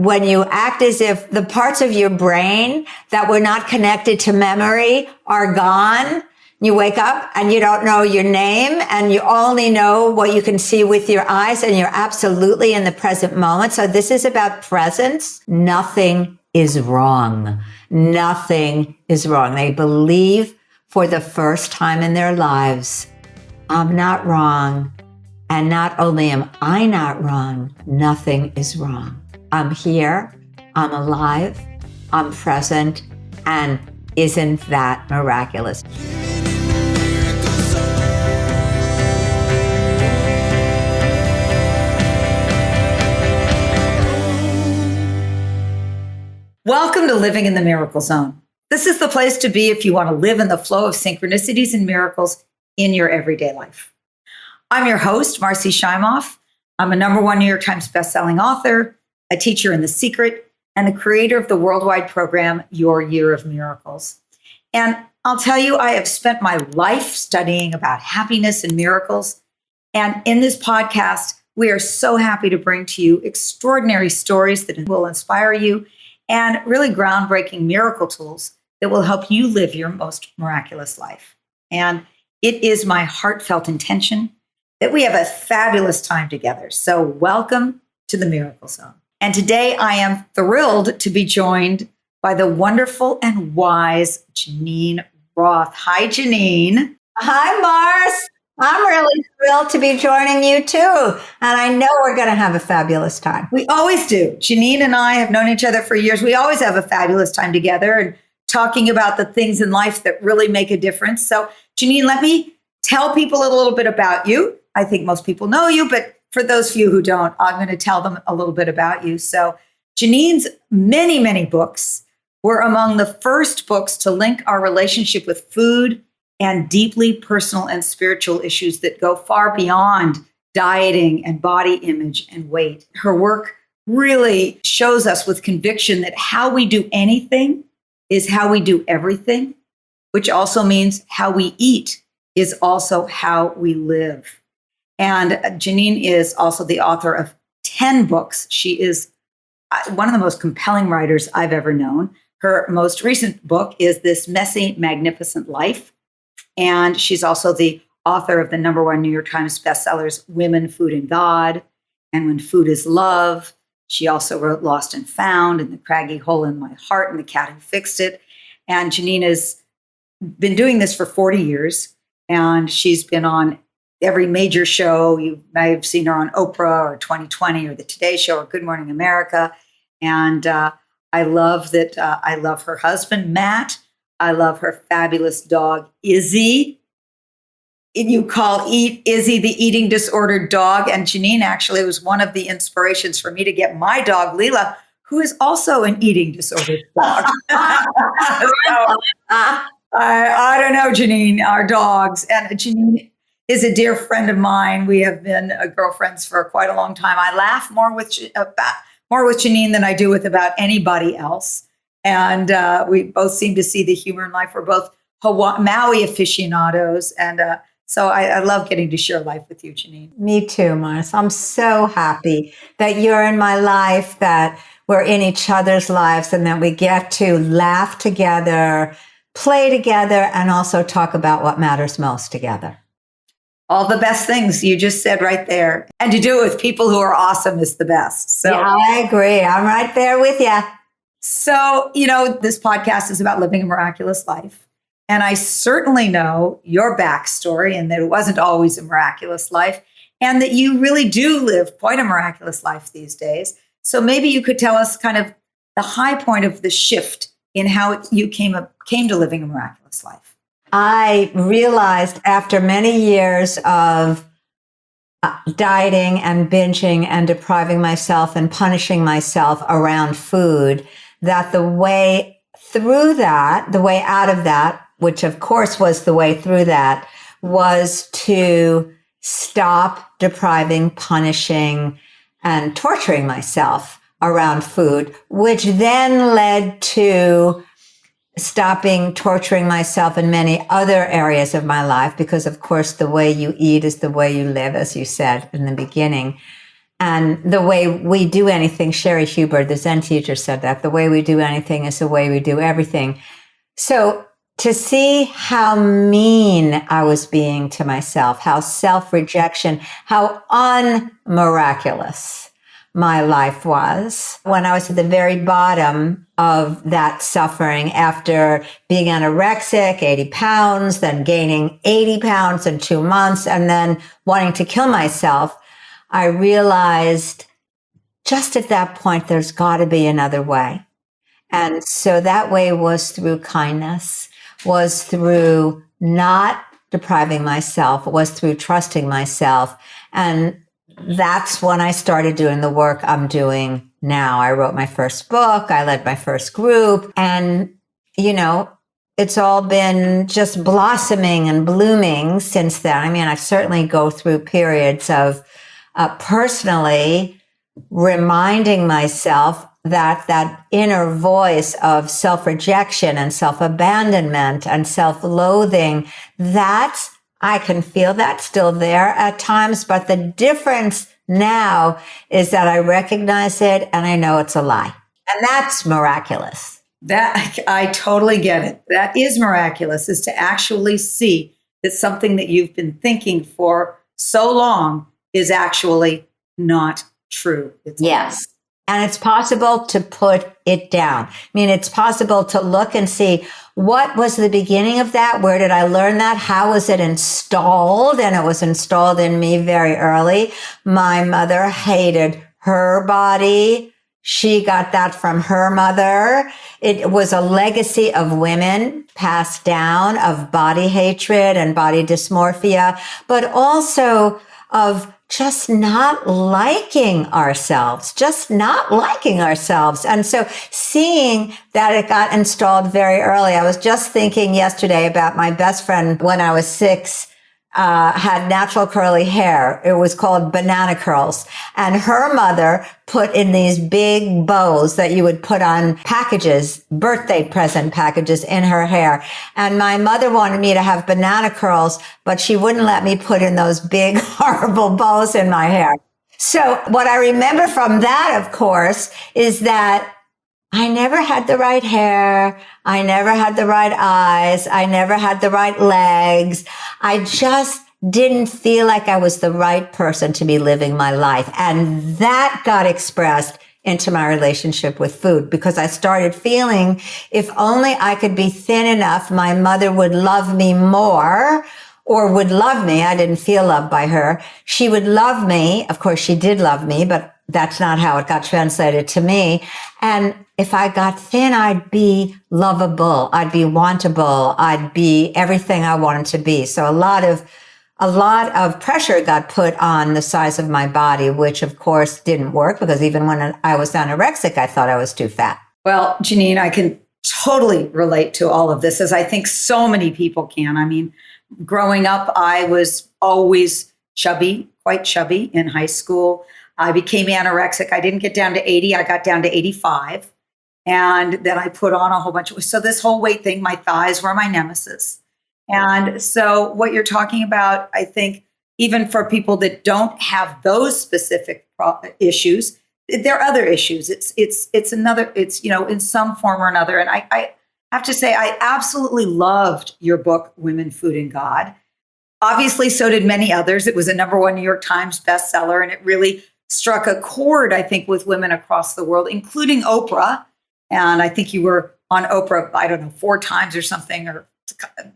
when you act as if the parts of your brain that were not connected to memory are gone. You wake up and you don't know your name and you only know what you can see with your eyes, and you're absolutely in the present moment. So this is about presence. Nothing is wrong. Nothing is wrong. They believe for the first time in their lives, I'm not wrong. And not only am I not wrong, nothing is wrong. I'm here, I'm alive, I'm present, and isn't that miraculous? Welcome to Living in the Miracle Zone. This is the place to be if you want to live in the flow of synchronicities and miracles in your everyday life. I'm your host, Marci Shimoff. I'm a #1 New York Times bestselling author, a teacher in The Secret, and the creator of the worldwide program, Your Year of Miracles. And I'll tell you, I have spent my life studying about happiness and miracles. And in this podcast, we are so happy to bring to you extraordinary stories that will inspire you and really groundbreaking miracle tools that will help you live your most miraculous life. And it is my heartfelt intention that we have a fabulous time together. So welcome to the Miracle Zone. And today I am thrilled to be joined by the wonderful and wise Geneen Roth. Hi, Geneen. Hi, Mars. I'm really thrilled to be joining you too. And I know we're going to have a fabulous time. We always do. Geneen and I have known each other for years. We always have a fabulous time together and talking about the things in life that really make a difference. So, Geneen, let me tell people a little bit about you. I think most people know you, but for those few who don't, I'm going to tell them a little bit about you. So, Geneen's many, many books were among the first books to link our relationship with food and deeply personal and spiritual issues that go far beyond dieting and body image and weight. Her work really shows us with conviction that how we do anything is how we do everything, which also means how we eat is also how we live. And Geneen is also the author of 10 books. She is one of the most compelling writers I've ever known. Her most recent book is This Messy, Magnificent Life. And she's also the author of the #1 New York Times bestsellers, Women, Food, and God, and When Food is Love. She also wrote Lost and Found, and The Craggy Hole in My Heart, and The Cat Who Fixed It. And Geneen has been doing this for 40 years, and she's been on every major show. You may have seen her on Oprah or 2020 or The Today Show or Good Morning America. And I love that. I love her husband, Matt. I love her fabulous dog, Izzy. You call Izzy the eating disordered dog. And Geneen actually was one of the inspirations for me to get my dog, Leela, who is also an eating disordered dog. I don't know, Geneen, our dogs. And Geneen is a dear friend of mine. We have been girlfriends for quite a long time. I laugh more with Geneen than I do with about anybody else. And we both seem to see the humor in life. We're both Maui aficionados. And so I love getting to share life with you, Geneen. Me too, Mars. I'm so happy that you're in my life, that we're in each other's lives, and that we get to laugh together, play together, and also talk about what matters most together. All the best things you just said right there. And to do it with people who are awesome is the best. So yeah, I agree. I'm right there with you. So, this podcast is about living a miraculous life. And I certainly know your backstory and that it wasn't always a miraculous life and that you really do live quite a miraculous life these days. So maybe you could tell us kind of the high point of the shift in how you came to living a miraculous life. I realized after many years of dieting and binging and depriving myself and punishing myself around food, that the way through that, the way out of that, which of course was the way through that, was to stop depriving, punishing, and torturing myself around food, which then led to stopping torturing myself in many other areas of my life, because of course the way you eat is the way you live, as you said in the beginning. And the way we do anything, Sherry Huber, the Zen teacher, said that the way we do anything is the way we do everything. So to see how mean I was being to myself, how self-rejection, how unmiraculous my life was when I was at the very bottom of that suffering after being anorexic, 80 pounds, then gaining 80 pounds in 2 months, and then wanting to kill myself, I realized just at that point, there's got to be another way. And so that way was through kindness, was through not depriving myself, was through trusting myself. And that's when I started doing the work I'm doing now. I wrote my first book. I led my first group. And, it's all been just blossoming and blooming since then. I mean, I certainly go through periods of personally reminding myself that inner voice of self-rejection and self-abandonment and self-loathing, that I can feel that still there at times. But the difference now is that I recognize it and I know it's a lie. And that's miraculous. That I totally get it. That is miraculous, is to actually see that something that you've been thinking for so long is actually not true. Yes. And it's possible to put it down. I mean, it's possible to look and see what was the beginning of that? Where did I learn that? How was it installed? And it was installed in me very early. My mother hated her body. She got that from her mother. It was a legacy of women passed down, of body hatred and body dysmorphia, but also of just not liking ourselves, And so seeing that it got installed very early, I was just thinking yesterday about my best friend when I was 6, had natural curly hair. It was called banana curls. And her mother put in these big bows that you would put on packages, birthday present packages in her hair. And my mother wanted me to have banana curls, but she wouldn't let me put in those big, horrible bows in my hair. So what I remember from that, of course, is that I never had the right hair. I never had the right eyes. I never had the right legs. I just didn't feel like I was the right person to be living my life. And that got expressed into my relationship with food, because I started feeling if only I could be thin enough, my mother would love me more, or would love me. I didn't feel loved by her. She would love me. Of course, she did love me, but that's not how it got translated to me. And if I got thin, I'd be lovable. I'd be wantable. I'd be everything I wanted to be. So a lot of pressure got put on the size of my body, which of course didn't work, because even when I was anorexic, I thought I was too fat. Well, Geneen, I can totally relate to all of this, as I think so many people can. I mean, growing up, I was always chubby, quite chubby in high school. I became anorexic. I didn't get down to 80. I got down to 85. And then I put on a whole bunch of, so this whole weight thing, my thighs were my nemesis. And so what you're talking about, I think, even for people that don't have those specific issues, there are other issues. It's another, in some form or another. And I have to say, I absolutely loved your book, Women, Food, and God. Obviously, so did many others. It was a #1 New York Times bestseller, and it really struck a chord, I think, with women across the world, including Oprah. And I think you were on Oprah, 4 times or something, or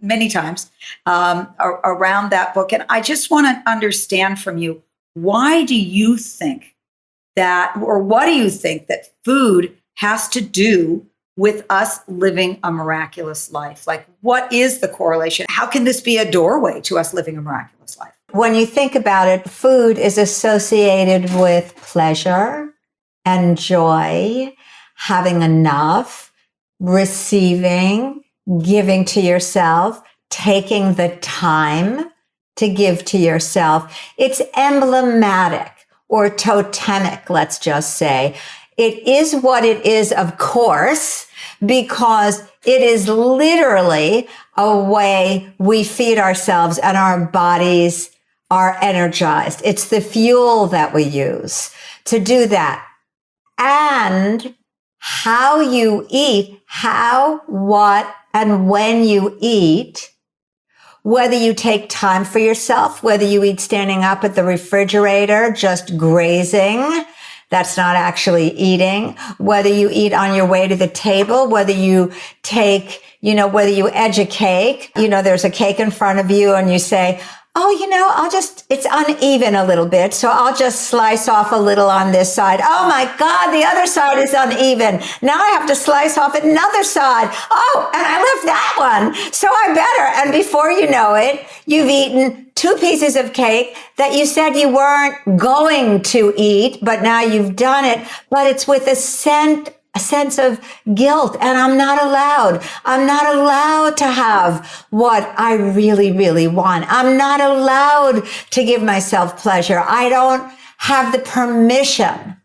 many times around that book. And I just want to understand from you, why do you think that, or what do you think that food has to do with us living a miraculous life? Like, what is the correlation? How can this be a doorway to us living a miraculous life? When you think about it, food is associated with pleasure and joy, having enough, receiving, giving to yourself, taking the time to give to yourself. It's emblematic or totemic, let's just say. It is what it is, of course, because it is literally a way we feed ourselves, and our bodies are energized. It's the fuel that we use to do that. And how you eat, how, what, and when you eat, whether you take time for yourself, whether you eat standing up at the refrigerator, just grazing, that's not actually eating, whether you eat on your way to the table, whether you take, whether you edge a cake, there's a cake in front of you and you say, oh, it's uneven a little bit. So I'll just slice off a little on this side. Oh my God, the other side is uneven. Now I have to slice off another side. Oh, and I left that one. So I better. And before you know it, you've eaten 2 pieces of cake that you said you weren't going to eat, but now you've done it. But it's with a sense of guilt. And I'm not allowed to have what I really, really want. I'm not allowed to give myself pleasure. I don't have the permission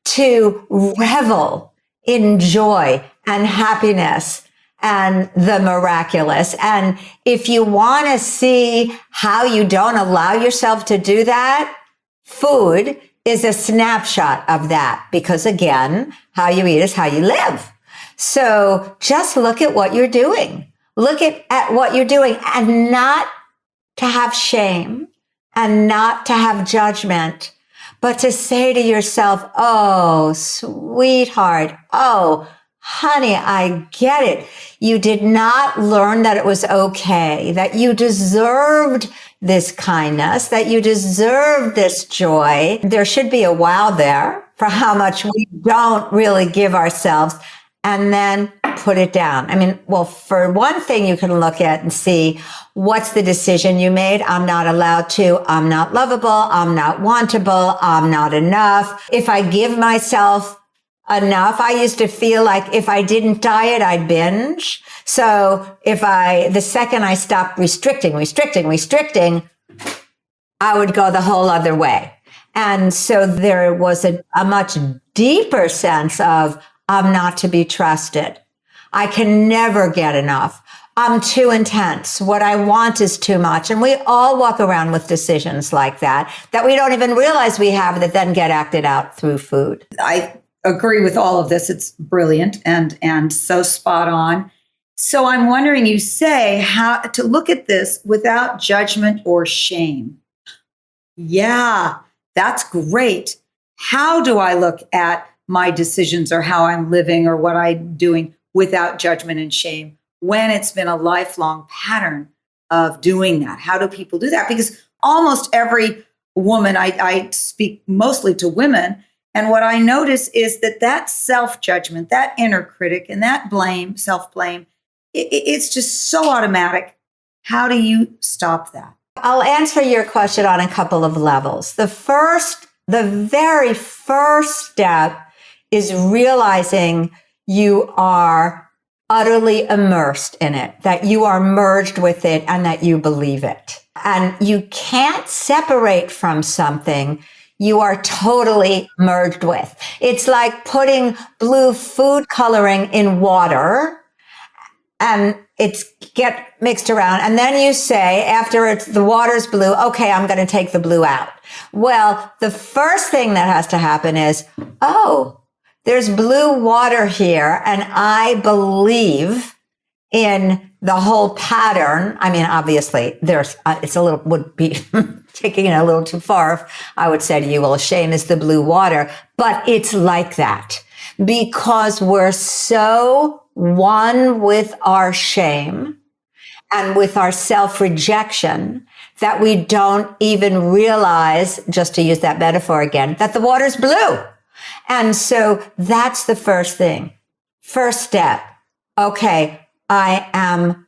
to revel in joy and happiness and the miraculous. And if you want to see how you don't allow yourself to do that, food is a snapshot of that, because again, how you eat is how you live. So just look at what you're doing. Look at what you're doing, and not to have shame and not to have judgment, but to say to yourself, oh, sweetheart, oh, honey, I get it. You did not learn that it was okay, that you deserved this kindness, that you deserve this joy. There should be a wow there for how much we don't really give ourselves, and then put it down. I mean, well, for one thing, you can look at and see what's the decision you made. I'm not allowed to. I'm not lovable. I'm not wantable. I'm not enough. If I give myself enough, I used to feel like if I didn't diet, I'd binge. So the second I stopped restricting, I would go the whole other way. And so there was a much deeper sense of, I'm not to be trusted. I can never get enough. I'm too intense. What I want is too much. And we all walk around with decisions like that we don't even realize we have, that then get acted out through food. I agree with all of this. It's brilliant and so spot on. So I'm wondering, you say how to look at this without judgment or shame. Yeah, that's great. How do I look at my decisions or how I'm living or what I'm doing without judgment and shame when it's been a lifelong pattern of doing that? How do people do that? Because almost every woman, I speak mostly to women, and what I notice is that self-judgment, that inner critic, and that blame, self-blame, it's just so automatic. How do you stop that? I'll answer your question on a couple of levels. The very first step is realizing you are utterly immersed in it, that you are merged with it and that you believe it. And you can't separate from something you are totally merged with. It's like putting blue food coloring in water and it's get mixed around. And then you say, after the water's blue, okay, I'm going to take the blue out. Well, the first thing that has to happen is, oh, there's blue water here, and I believe in the whole pattern. I mean, obviously, would be taking it a little too far if I would say to you, well, shame is the blue water, but it's like that because we're so one with our shame and with our self-rejection that we don't even realize, just to use that metaphor again, that the water's blue. And so that's the first thing. First step. Okay, I am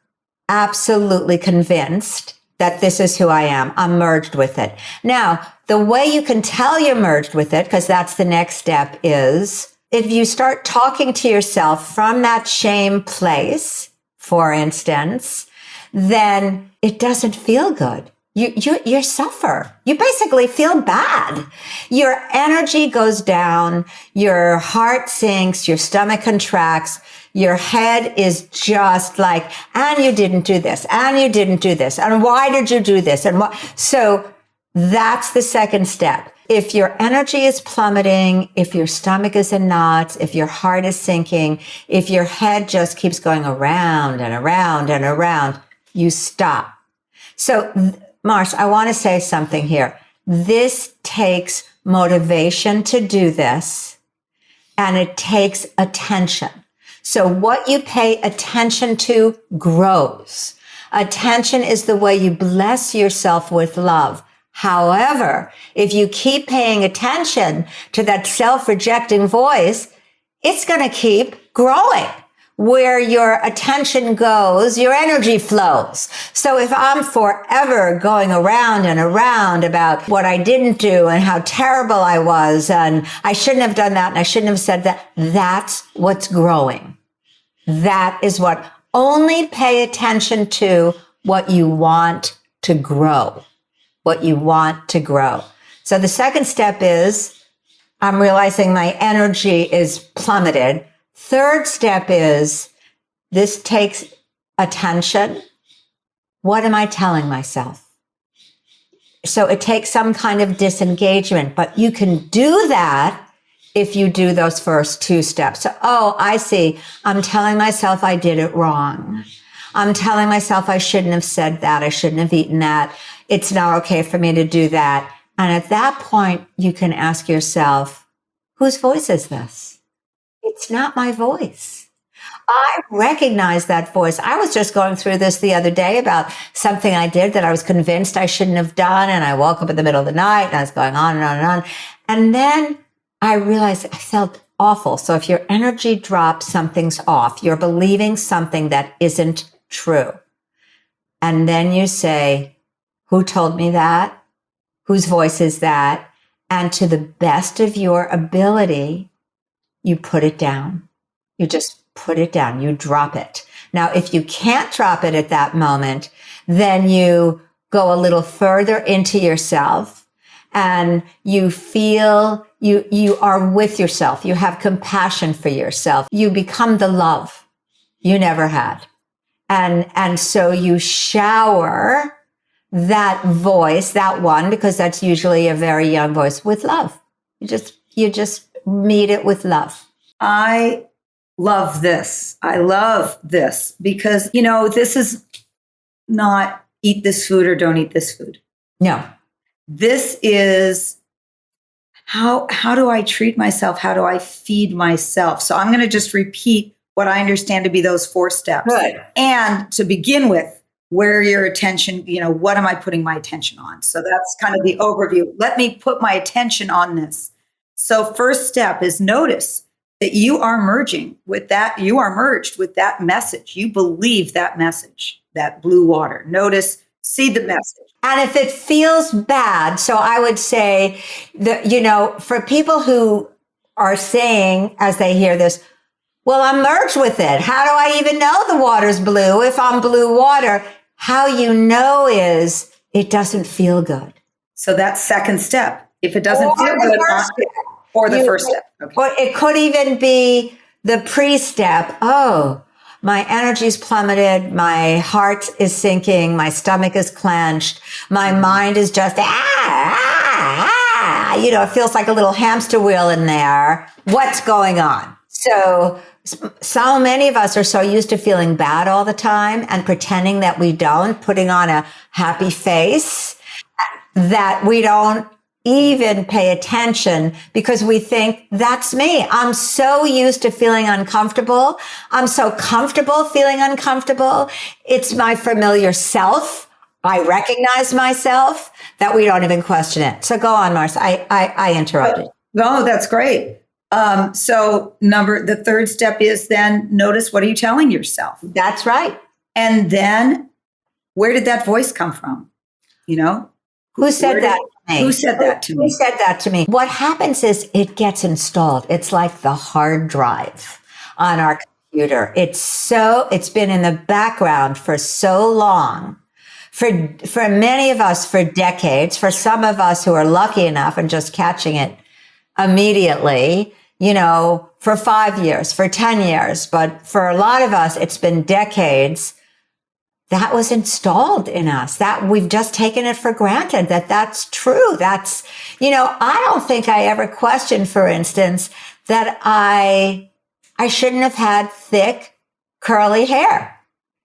absolutely convinced that this is who I am. I'm merged with it. Now, the way you can tell you're merged with it, because that's the next step, is if you start talking to yourself from that shame place, for instance, then it doesn't feel good. you suffer. You basically feel bad. Your energy goes down. Your heart sinks. Your stomach contracts. Your head is just like, and you didn't do this, and you didn't do this, and why did you do this? And what? So that's the second step. If your energy is plummeting, if your stomach is in knots, if your heart is sinking, if your head just keeps going around and around and around, you stop. So, Marsh, I want to say something here. This takes motivation to do this, and it takes attention. So what you pay attention to grows. Attention is the way you bless yourself with love. However, if you keep paying attention to that self-rejecting voice, it's going to keep growing. Where your attention goes, your energy flows. So if I'm forever going around and around about what I didn't do and how terrible I was and I shouldn't have done that and I shouldn't have said that, that's what's growing. That is what. Only pay attention to what you want to grow. What you want to grow. So the second step is I'm realizing my energy is plummeted. Third step is this takes attention. What am I telling myself? So it takes some kind of disengagement, but you can do that if you do those first two steps. So, oh, I see. I'm telling myself I did it wrong. I'm telling myself I shouldn't have said that. I shouldn't have eaten that. It's not okay for me to do that. And at that point, you can ask yourself, whose voice is this? It's not my voice. I recognize that voice. I was just going through this the other day about something I did that I was convinced I shouldn't have done. And I woke up in the middle of the night and I was going on and on and on. And then I realized I felt awful. So if your energy drops, something's off. You're believing something that isn't true. And then you say, who told me that? Whose voice is that? And to the best of your ability, you put it down. You just put it down. You drop it. Now, if you can't drop it at that moment, then you go a little further into yourself and you feel you are with yourself. You have compassion for yourself. You become the love you never had. And so you shower that voice, that one, because that's usually a very young voice, with love. You just meet it with love. I love this. I love this because, this is not eat this food or don't eat this food. No. This is how do I treat myself? How do I feed myself? So I'm going to just repeat what I understand to be those 4 steps. Good. And to begin with, where your attention, what am I putting my attention on? So that's kind of the overview. Let me put my attention on this. So first step is notice that you are merging with that. You are merged with that message. You believe that message, that blue water. Notice, see the message. And if it feels bad, so I would say that, for people who are saying as they hear this, well, I'm merged with it. How do I even know the water's blue if I'm blue water? How you know is it doesn't feel good. So that's second step. If it doesn't feel good, or the first step. Okay. Or it could even be the pre-step. Oh, my energy's plummeted. My heart is sinking. My stomach is clenched. My mind is just, it feels like a little hamster wheel in there. What's going on? So many of us are so used to feeling bad all the time and pretending that we don't, putting on a happy face, that we don't even pay attention because we think that's me. I'm so used to feeling uncomfortable. I'm so comfortable feeling uncomfortable. It's my familiar self. I recognize myself that we don't even question it. So go on, Marci. I interrupted. No, that's great. So the third step is then notice, what are you telling yourself? That's right. And then where did that voice come from? Who said that to me? Who said that to me? Who said that to me? What happens is it gets installed. It's like the hard drive on our computer. It's been in the background for so long, For many of us, for decades, for some of us who are lucky enough and just catching it immediately, for 5 years, for 10 years. But for a lot of us, it's been decades. That was installed in us, that we've just taken it for granted, that's true. That's, I don't think I ever questioned, for instance, that I shouldn't have had thick, curly hair.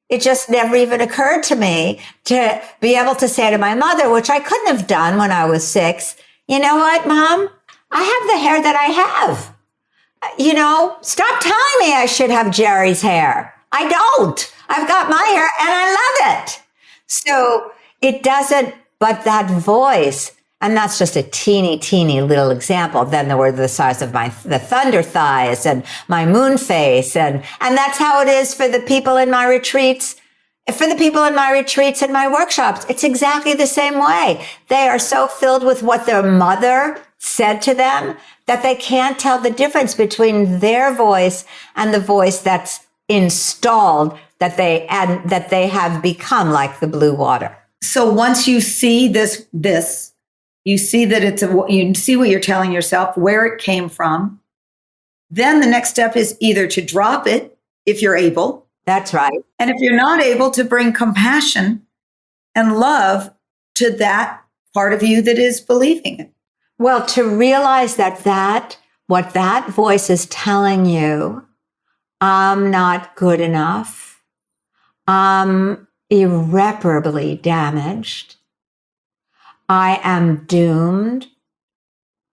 It just never even occurred to me to be able to say to my mother, which I couldn't have done when I was 6, you know what, Mom? I have the hair that I have. Stop telling me I should have Jerry's hair. I don't. I've got my hair and I love it. So it doesn't, but that voice, and that's just a teeny little example. Then there were the size of the thunder thighs and my moon face. And that's how it is for the people in my retreats. For the people in my retreats and my workshops, it's exactly the same way. They are so filled with what their mother said to them that they can't tell the difference between their voice and the voice that's installed that they have become like the blue water. So once you see this, you see that you see what you're telling yourself, where it came from. Then the next step is either to drop it if you're able. That's right. And if you're not able, to bring compassion and love to that part of you that is believing it. Well, to realize that what that voice is telling you, I'm not good enough. I'm irreparably damaged. I am doomed.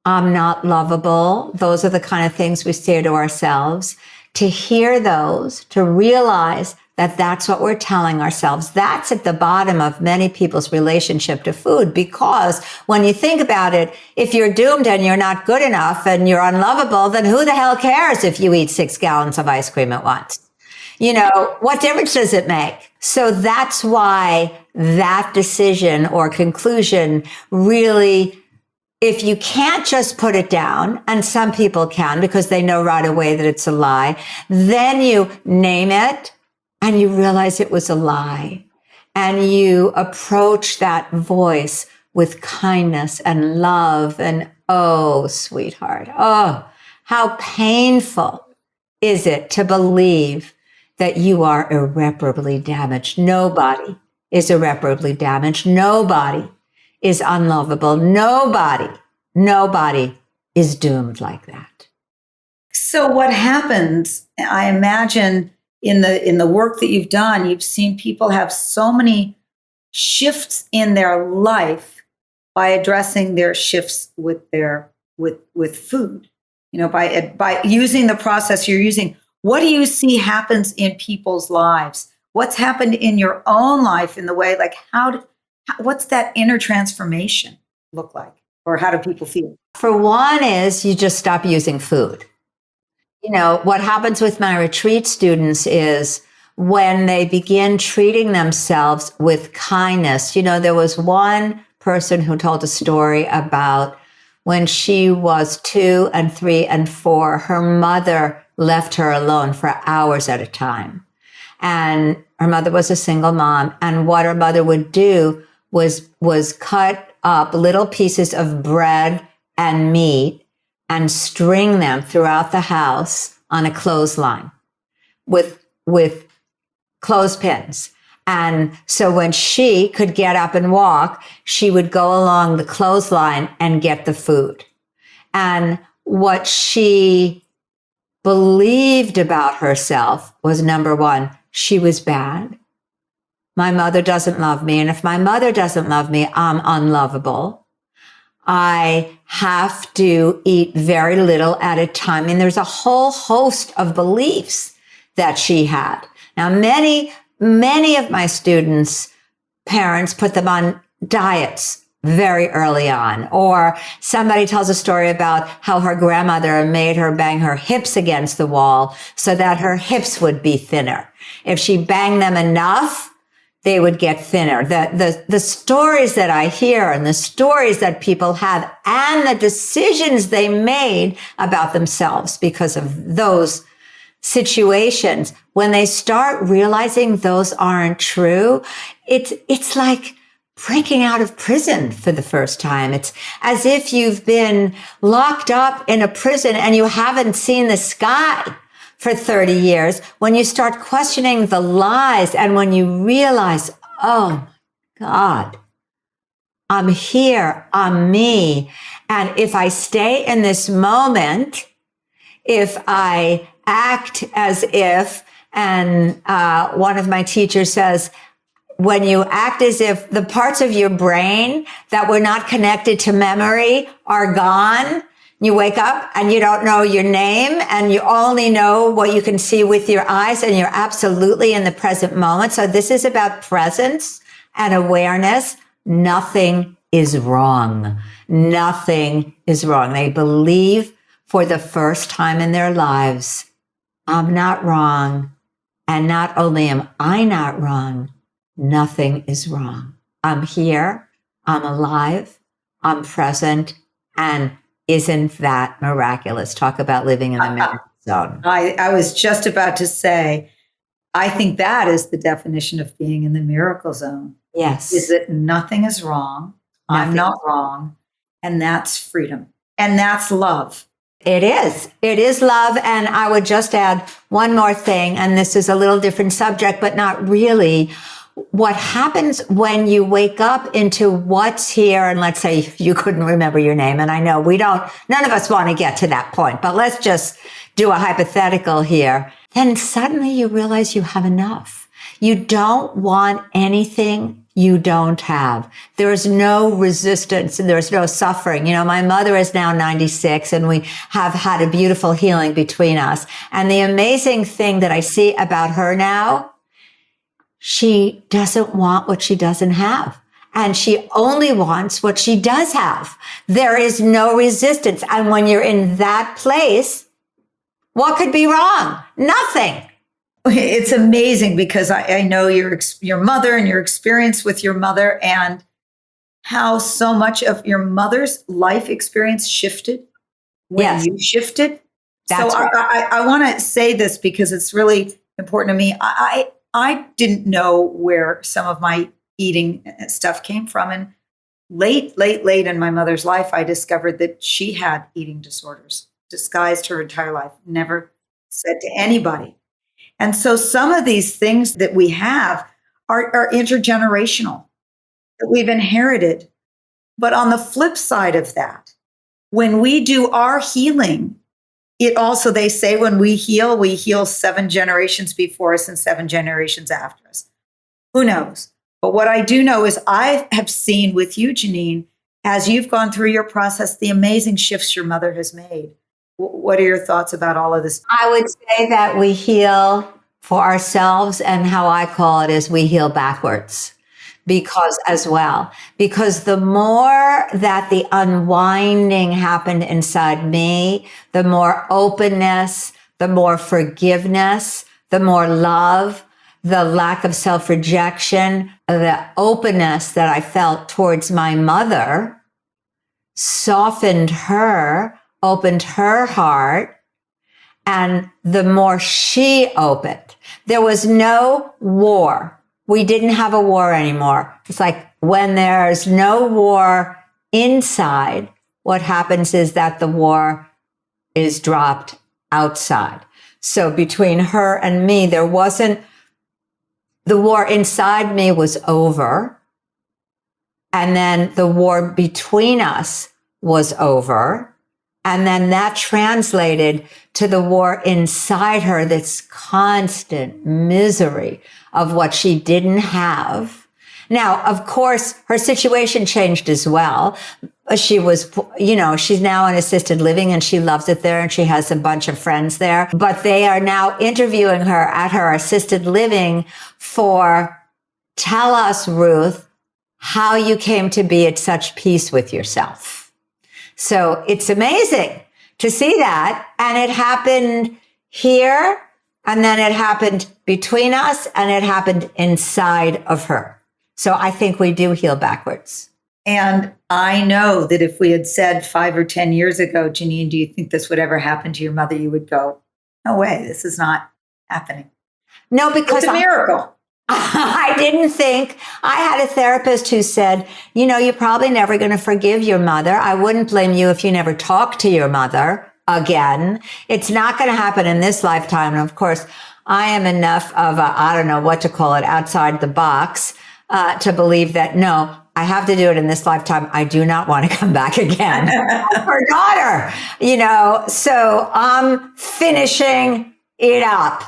I'm not lovable. Those are the kind of things we say to ourselves. To hear those, to realize that that's what we're telling ourselves. That's at the bottom of many people's relationship to food, because when you think about it, if you're doomed and you're not good enough and you're unlovable, then who the hell cares if you eat 6 gallons of ice cream at once? What difference does it make? So that's why that decision or conclusion really, if you can't just put it down, and some people can because they know right away that it's a lie, then you name it and you realize it was a lie. And you approach that voice with kindness and love and, oh, sweetheart, oh, how painful is it to believe that you are irreparably damaged. Nobody is irreparably damaged. Nobody is unlovable. Nobody is doomed like that. So what happens, I imagine in the work that you've done, you've seen people have so many shifts in their life by addressing their shifts with food, by using the process you're using. What do you see happens in people's lives? What's happened in your own life in the way, like what's that inner transformation look like? Or how do people feel? For one is you just stop using food. What happens with my retreat students is when they begin treating themselves with kindness. There was one person who told a story about when she was 2 and 3 and 4, her mother left her alone for hours at a time. And her mother was a single mom. And what her mother would do was cut up little pieces of bread and meat and string them throughout the house on a clothesline with clothespins. And so when she could get up and walk, she would go along the clothesline and get the food. And what she believed about herself was, number one, she was bad. My mother doesn't love me. And if my mother doesn't love me, I'm unlovable. I have to eat very little at a time. And there's a whole host of beliefs that she had. Now, many of my students' parents put them on diets very early on. Or somebody tells a story about how her grandmother made her bang her hips against the wall so that her hips would be thinner. If she banged them enough, they would get thinner. The stories that I hear and the stories that people have and the decisions they made about themselves because of those situations, when they start realizing those aren't true, it's like breaking out of prison for the first time. It's as if you've been locked up in a prison and you haven't seen the sky for 30 years. When you start questioning the lies and when you realize, oh God, I'm here, I'm me. And if I stay in this moment, if I act as if, and one of my teachers says, when you act as if the parts of your brain that were not connected to memory are gone, you wake up and you don't know your name and you only know what you can see with your eyes and you're absolutely in the present moment. So this is about presence and awareness. Nothing is wrong. Nothing is wrong. They believe for the first time in their lives, I'm not wrong. And not only am I not wrong, nothing is wrong. I'm here. I'm alive. I'm present. And isn't that miraculous? Talk about living in the miracle zone. I was just about to say, I think that is the definition of being in the miracle zone. Yes. Is that nothing is wrong. I'm not wrong. And that's freedom. And that's love. It is. It is love. And I would just add one more thing. And this is a little different subject, but not really. What happens when you wake up into what's here, and let's say you couldn't remember your name, and I know none of us want to get to that point, but let's just do a hypothetical here. Then suddenly you realize you have enough. You don't want anything you don't have. There is no resistance and there's no suffering. You know, my mother is now 96 and we have had a beautiful healing between us. And the amazing thing that I see about her now, she doesn't want what she doesn't have. And she only wants what she does have. There is no resistance. And when you're in that place, what could be wrong? Nothing. It's amazing because I know your mother and your experience with your mother and how so much of your mother's life experience shifted when you shifted. That's so right. I want to say this because it's really important to me. I didn't know where some of my eating stuff came from. And late in my mother's life, I discovered that she had eating disorders, disguised her entire life, never said to anybody. And so some of these things that we have are intergenerational, that we've inherited. But on the flip side of that, when we do our healing, it also, they say when we heal 7 generations before us and 7 generations after us. Who knows? But what I do know is I have seen with you, Geneen, as you've gone through your process, the amazing shifts your mother has made. What are your thoughts about all of this? I would say that we heal for ourselves, and how I call it is we heal backwards. Because the more that the unwinding happened inside me, the more openness, the more forgiveness, the more love, the lack of self-rejection, the openness that I felt towards my mother softened her, opened her heart, and the more she opened. There was no war. We didn't have a war anymore. It's like when there's no war inside, what happens is that the war is dropped outside. So between her and me, the war inside me was over. And then the war between us was over. And then that translated to the war inside her, this constant misery of what she didn't have. Now, of course, her situation changed as well. She was, she's now in assisted living and she loves it there and she has a bunch of friends there. But they are now interviewing her at her assisted living for, tell us, Ruth, how you came to be at such peace with yourself. So it's amazing to see that. And it happened here, and then it happened between us, and it happened inside of her. So I think we do heal backwards. And I know that if we had said 5 or 10 years ago, Geneen, do you think this would ever happen to your mother? You would go, no way, this is not happening. No, because It's a miracle. I didn't think. I had a therapist who said, you're probably never going to forgive your mother. I wouldn't blame you if you never talk to your mother again. It's not going to happen in this lifetime. And of course, I am enough of a, I don't know what to call it, outside the box, to believe that no, I have to do it in this lifetime. I do not want to come back again. Her daughter, so I'm finishing it up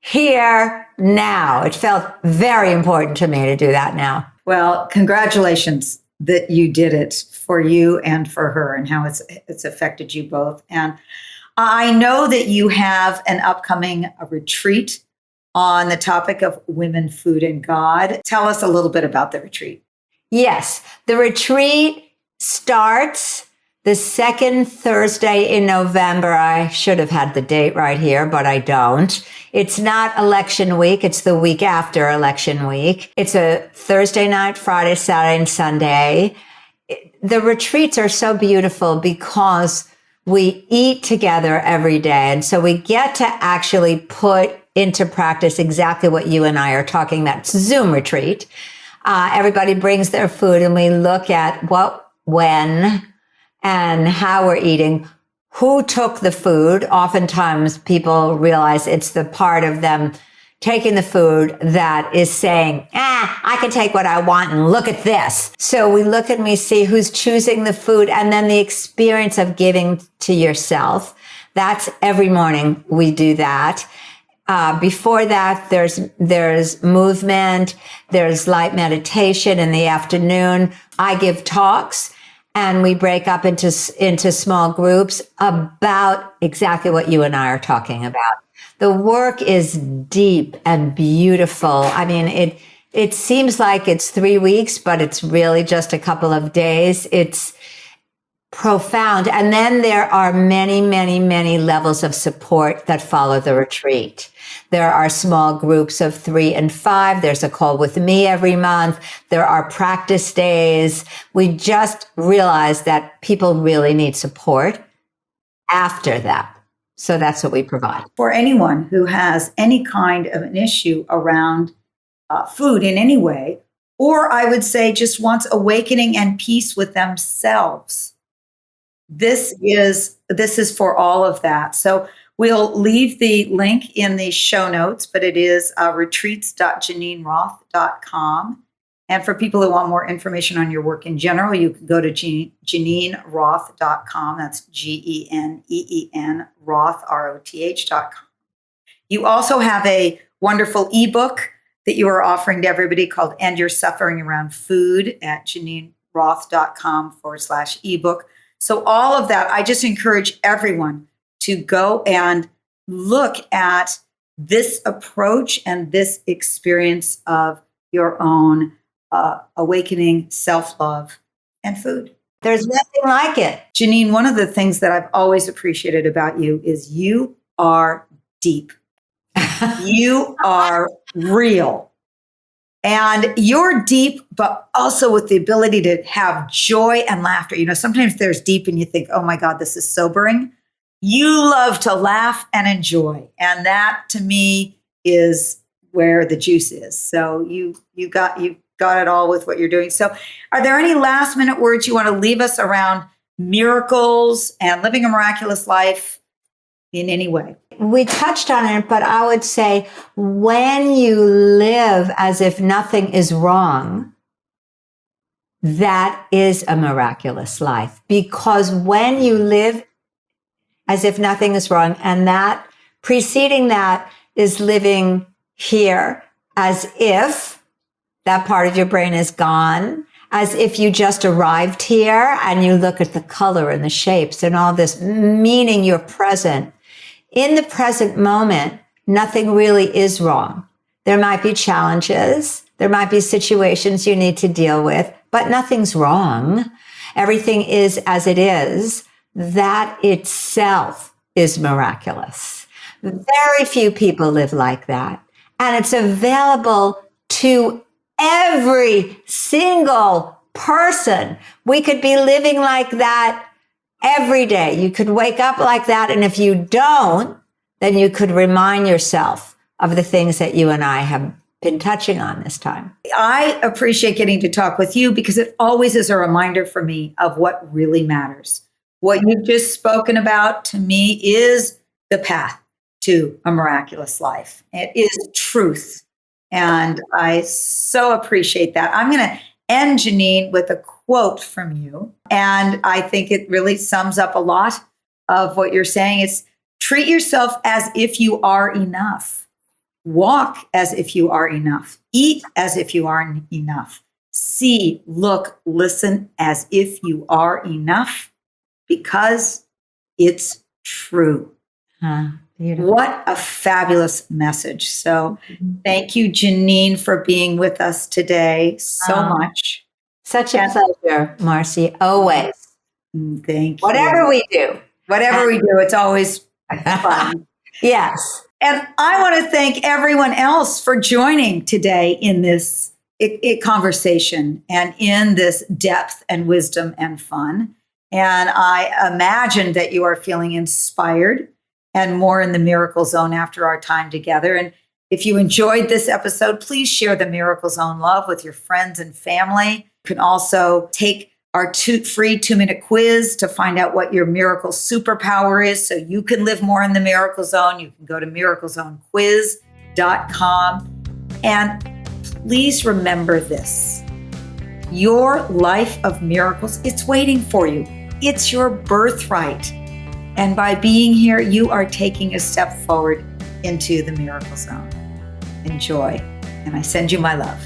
here now. It felt very important to me to do that now. Well, congratulations that you did it for you and for her, and how it's affected you both. And I know that you have an upcoming retreat on the topic of women, food, and God. Tell us a little bit about the retreat. Yes, the retreat starts the second Thursday in November. I should have had the date right here, but I don't. It's not election week. It's the week after election week. It's a Thursday night, Friday, Saturday, and Sunday. The retreats are so beautiful because we eat together every day. And so we get to actually put into practice exactly what you and I are talking about. It's a Zoom retreat. Everybody brings their food and we look at what, when, and how we're eating, who took the food. Oftentimes people realize it's the part of them taking the food that is saying, I can take what I want and look at this. So we look and we see who's choosing the food, and then the experience of giving to yourself. That's every morning we do that. Before that, there's movement, there's light meditation in the afternoon. I give talks. And we break up into small groups about exactly what you and I are talking about. The work is deep and beautiful. I mean, it seems like it's 3 weeks, but it's really just a couple of days. It's profound. And then there are many, many, many levels of support that follow the retreat. There are small groups of 3 and 5. There's a call with me every month. There are practice days. We just realized that people really need support after that. So that's what we provide. For anyone who has any kind of an issue around food in any way, or I would say just wants awakening and peace with themselves, this is for all of that. So we'll leave the link in the show notes, but it is retreats.geneenroth.com. And for people who want more information on your work in general, you can go to geneenroth.com. That's GENEEN Roth, ROTH.com. You also have a wonderful ebook that you are offering to everybody called End Your Suffering Around Food at geneenroth.com/ebook. So all of that, I just encourage everyone to go and look at this approach and this experience of your own awakening, self-love, and food. There's nothing like it. Geneen, one of the things that I've always appreciated about you is you are deep. You are real. And you're deep, but also with the ability to have joy and laughter. Sometimes there's deep and you think, oh my God, this is sobering. You love to laugh and enjoy. And that to me is where the juice is. So you got it all with what you're doing. So are there any last minute words you want to leave us around miracles and living a miraculous life in any way? We touched on it, but I would say when you live as if nothing is wrong, that is a miraculous life. Because when you live as if nothing is wrong, and that preceding that is living here as if that part of your brain is gone, as if you just arrived here and you look at the color and the shapes and all this, meaning you're present. In the present moment, nothing really is wrong. There might be challenges. There might be situations you need to deal with, but nothing's wrong. Everything is as it is. That itself is miraculous. Very few people live like that. And it's available to every single person. We could be living like that every day. You could wake up like that. And if you don't, then you could remind yourself of the things that you and I have been touching on this time. I appreciate getting to talk with you because it always is a reminder for me of what really matters. What you've just spoken about to me is the path to a miraculous life. It is truth. And I so appreciate that. I'm going to end, Geneen, with a quote from you. And I think it really sums up a lot of what you're saying. It's treat yourself as if you are enough. Walk as if you are enough. Eat as if you are enough. See, look, listen as if you are enough because it's true. Beautiful. What a fabulous message. So thank you, Geneen, for being with us today so much. Such a pleasure, Marci, always. Thank you. Whatever we do. It's always fun. Yes. And I want to thank everyone else for joining today in this conversation and in this depth and wisdom and fun. And I imagine that you are feeling inspired and more in the miracle zone after our time together. And if you enjoyed this episode, please share the Miracle Zone love with your friends and family. You can also take our free 2-minute quiz to find out what your miracle superpower is so you can live more in the miracle zone. You can go to miraclezonequiz.com. And please remember this. Your life of miracles, it's waiting for you. It's your birthright. And by being here, you are taking a step forward into the miracle zone. Enjoy. And I send you my love.